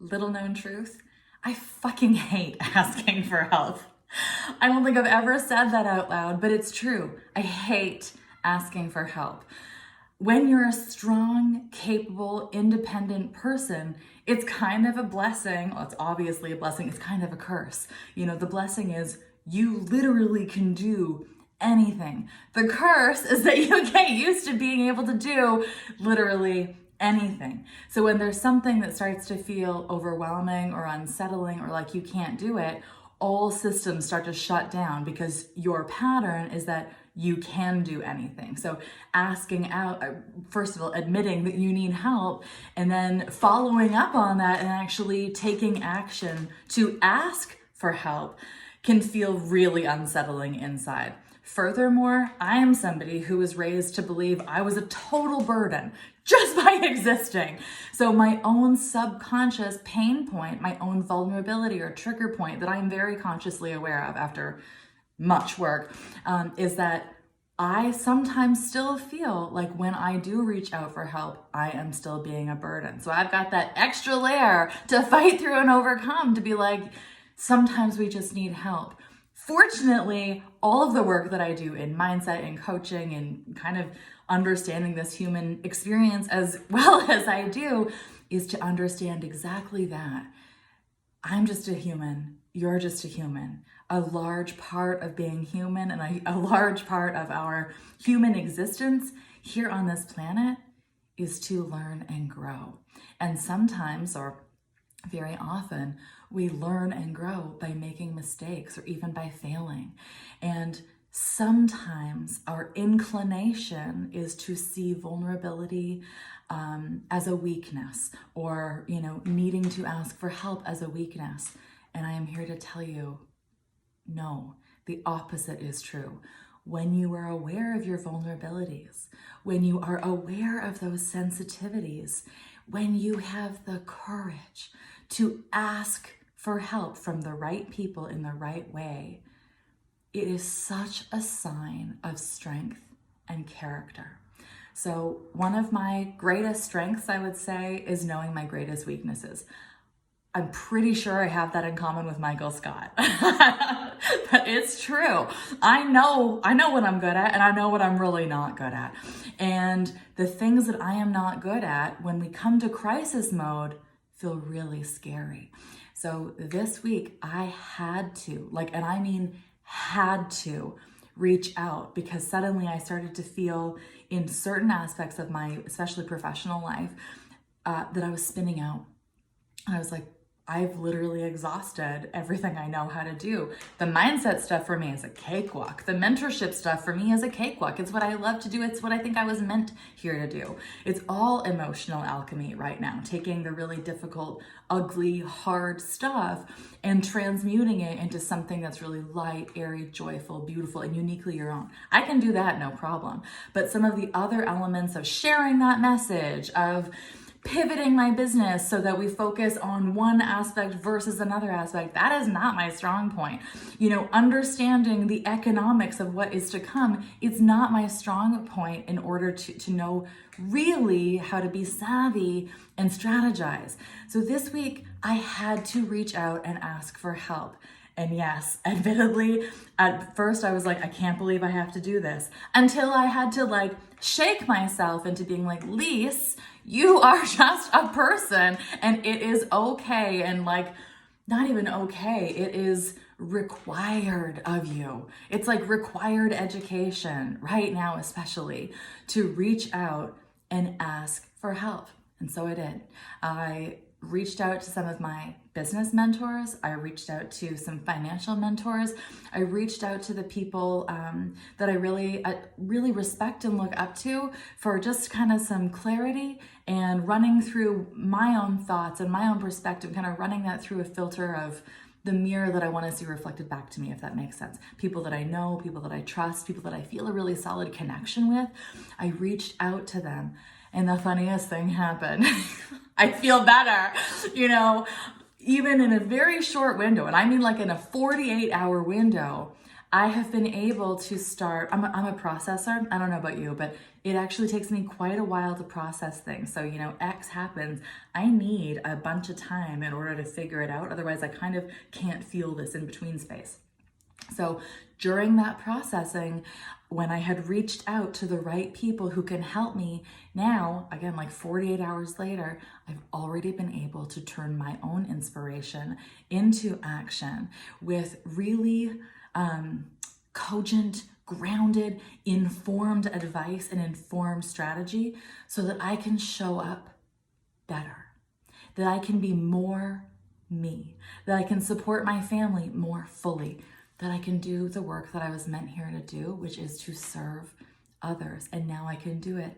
Little known truth, I fucking hate asking for help. I don't think I've ever said that out loud, but it's true. I hate asking for help. When you're a strong, capable, independent person, it's kind of a blessing. Well, it's obviously a blessing. It's kind of a curse. The blessing is you literally can do anything. The curse is that you get used to being able to do literally anything. So when there's something that starts to feel overwhelming or unsettling or like you can't do it, all systems start to shut down because your pattern is that you can do anything. So asking out, first of all, admitting that you need help, and then following up on that and actually taking action to ask for help can feel really unsettling inside. Furthermore, I am somebody who was raised to believe I was a total burden just by existing. So my own subconscious pain point, my own vulnerability or trigger point that I'm very consciously aware of after much work, is that I sometimes still feel like when I do reach out for help, I am still being a burden. So I've got that extra layer to fight through and overcome to be like, sometimes we just need help. Fortunately, all of the work that I do in mindset and coaching and kind of understanding this human experience as well as I do is to understand exactly that. I'm just a human. You're just a human. A large part of being human and a large part of our human existence here on this planet is to learn and grow. And sometimes, or very often, we learn and grow by making mistakes or even by failing. And sometimes our inclination is to see vulnerability as a weakness, or needing to ask for help as a weakness. And I am here to tell you, no, the opposite is true. When you are aware of your vulnerabilities, when you are aware of those sensitivities, when you have the courage to ask for help from the right people in the right way, it is such a sign of strength and character. So one of my greatest strengths, I would say, is knowing my greatest weaknesses. I'm pretty sure I have that in common with Michael Scott. But it's true. I know what I'm good at, and I know what I'm really not good at. And the things that I am not good at, when we come to crisis mode, feel really scary. So this week I had to, and I mean had to, reach out, because suddenly I started to feel in certain aspects of my, especially professional life, that I was spinning out. I was like, I've literally exhausted everything I know how to do. The mindset stuff for me is a cakewalk. The mentorship stuff for me is a cakewalk. It's what I love to do. It's what I think I was meant here to do. It's all emotional alchemy right now, taking the really difficult, ugly, hard stuff and transmuting it into something that's really light, airy, joyful, beautiful, and uniquely your own. I can do that, no problem. But some of the other elements of sharing that message, of pivoting my business so that we focus on one aspect versus another aspect, that is not my strong point. Understanding the economics of what is to come, it's not my strong point in order to know really how to be savvy and strategize. So this week I had to reach out and ask for help. And yes, admittedly, at first I was like, I can't believe I have to do this, until I had to shake myself into being like, Leisse, you are just a person, and it is okay. And not even okay, it is required of you. It's required education right now, especially, to reach out and ask for help. And so I did. I reached out to some of my business mentors. I reached out to some financial mentors. I reached out to the people that I really respect and look up to for just kind of some clarity and running through my own thoughts and my own perspective, kind of running that through a filter of the mirror that I want to see reflected back to me, if that makes sense. People that I know, people that I trust, people that I feel a really solid connection with. I reached out to them, and the funniest thing happened. I feel better, even in a very short window, and I mean in a 48-hour window, I have been able to start, I'm a processor. I don't know about you, but it actually takes me quite a while to process things. So, X happens. I need a bunch of time in order to figure it out. Otherwise, I kind of can't feel this in between space. So during that processing, when I had reached out to the right people who can help me, now, again, like 48 hours later, I've already been able to turn my own inspiration into action with really cogent, grounded, informed advice and informed strategy so that I can show up better, that I can be more me, that I can support my family more fully, that I can do the work that I was meant here to do, which is to serve others. And now I can do it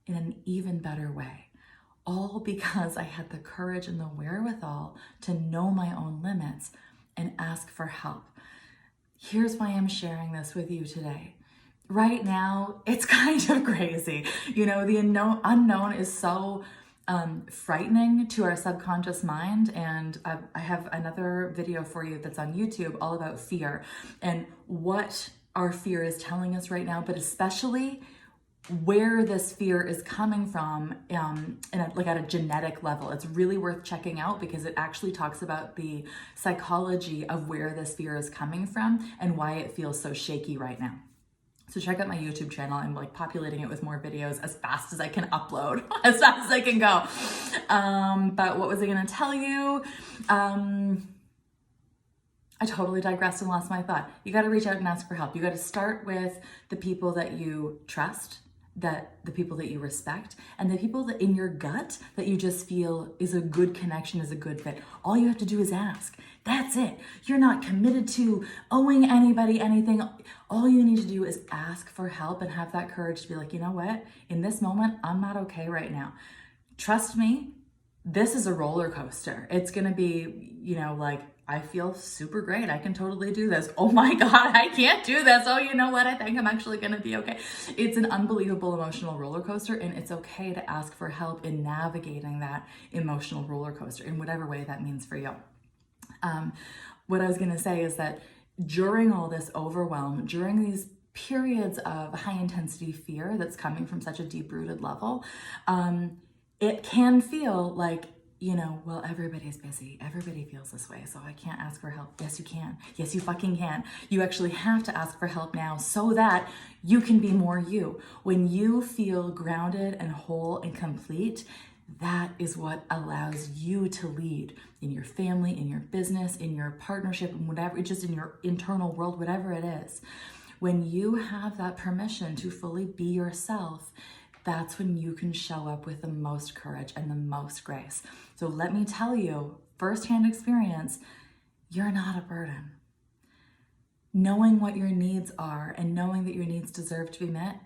in an even better way. All because I had the courage and the wherewithal to know my own limits and ask for help. Here's why I'm sharing this with you today. Right now, it's kind of crazy. The unknown is so frightening to our subconscious mind. And I have another video for you that's on YouTube all about fear and what our fear is telling us right now, but especially where this fear is coming from at a genetic level. It's really worth checking out because it actually talks about the psychology of where this fear is coming from and why it feels so shaky right now. So check out my YouTube channel. I'm populating it with more videos as fast as I can upload, as fast as I can go. But what was I gonna tell you? I totally digressed and lost my thought. You gotta reach out and ask for help. You gotta start with the people that you trust, the people that you respect, and the people that in your gut that you just feel is a good connection, is a good fit. All you have to do is ask. That's it. You're not committed to owing anybody anything. All you need to do is ask for help and have that courage to be like, you know what? In this moment, I'm not okay right now. Trust me, this is a roller coaster. It's going to be, I feel super great. I can totally do this. Oh my God, I can't do this. Oh, you know what? I think I'm actually going to be okay. It's an unbelievable emotional roller coaster, and it's okay to ask for help in navigating that emotional roller coaster in whatever way that means for you. What I was going to say is that during all this overwhelm, during these periods of high intensity fear that's coming from such a deep rooted level, it can feel like, well, everybody's busy. Everybody feels this way, so I can't ask for help. Yes, you can. Yes, you fucking can. You actually have to ask for help now so that you can be more you. When you feel grounded and whole and complete, that is what allows you to lead in your family, in your business, in your partnership, and whatever, just in your internal world, whatever it is. When you have that permission to fully be yourself, that's when you can show up with the most courage and the most grace. So let me tell you, firsthand experience, you're not a burden. Knowing what your needs are and knowing that your needs deserve to be met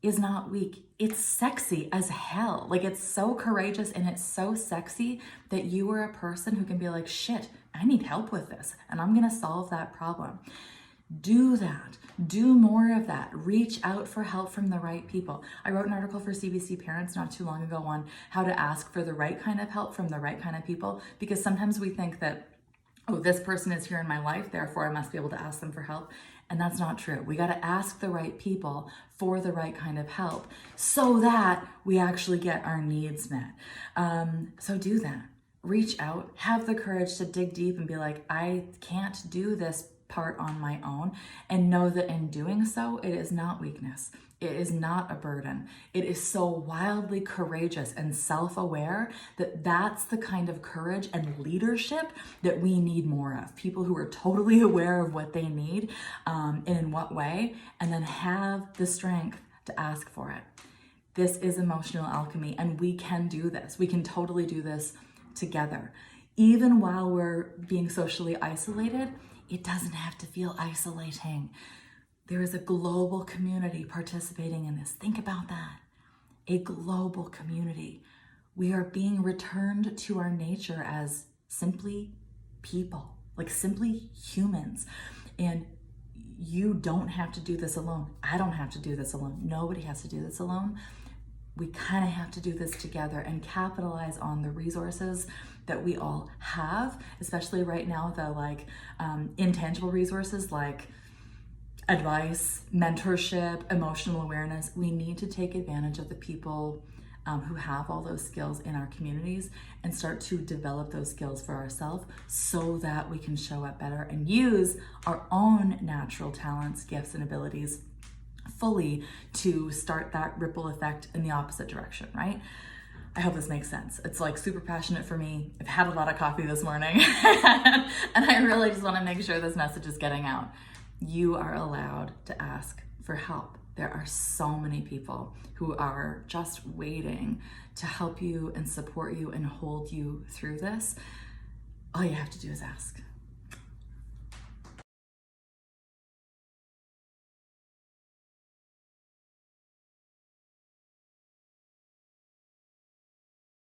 is not weak. It's sexy as hell. It's so courageous and it's so sexy that you are a person who can be like, shit, I need help with this and I'm gonna solve that problem. Do that. Do more of that. Reach out for help from the right people. I wrote an article for CBC Parents not too long ago on how to ask for the right kind of help from the right kind of people, because sometimes we think that, oh, this person is here in my life, therefore I must be able to ask them for help. And that's not true. We got to ask the right people for the right kind of help so that we actually get our needs met. So do that. Reach out, have the courage to dig deep and be like, I can't do this part on my own, and know that in doing so, it is not weakness. It is not a burden. It is so wildly courageous and self-aware that that's the kind of courage and leadership that we need more of. People who are totally aware of what they need and in what way, and then have the strength to ask for it. This is emotional alchemy, and we can do this. We can totally do this together. Even while we're being socially isolated, it doesn't have to feel isolating. There is a global community participating in this. Think about that. A global community. We are being returned to our nature as simply people, simply humans. And you don't have to do this alone. I don't have to do this alone. Nobody has to do this alone. We kind of have to do this together and capitalize on the resources that we all have, especially right now, the intangible resources like advice, mentorship, emotional awareness. We need to take advantage of the people who have all those skills in our communities and start to develop those skills for ourselves so that we can show up better and use our own natural talents, gifts, and abilities fully to start that ripple effect in the opposite direction, right? I hope this makes sense. It's like super passionate for me. I've had a lot of coffee this morning and I really just want to make sure this message is getting out. You are allowed to ask for help. There are so many people who are just waiting to help you and support you and hold you through this. All you have to do is ask.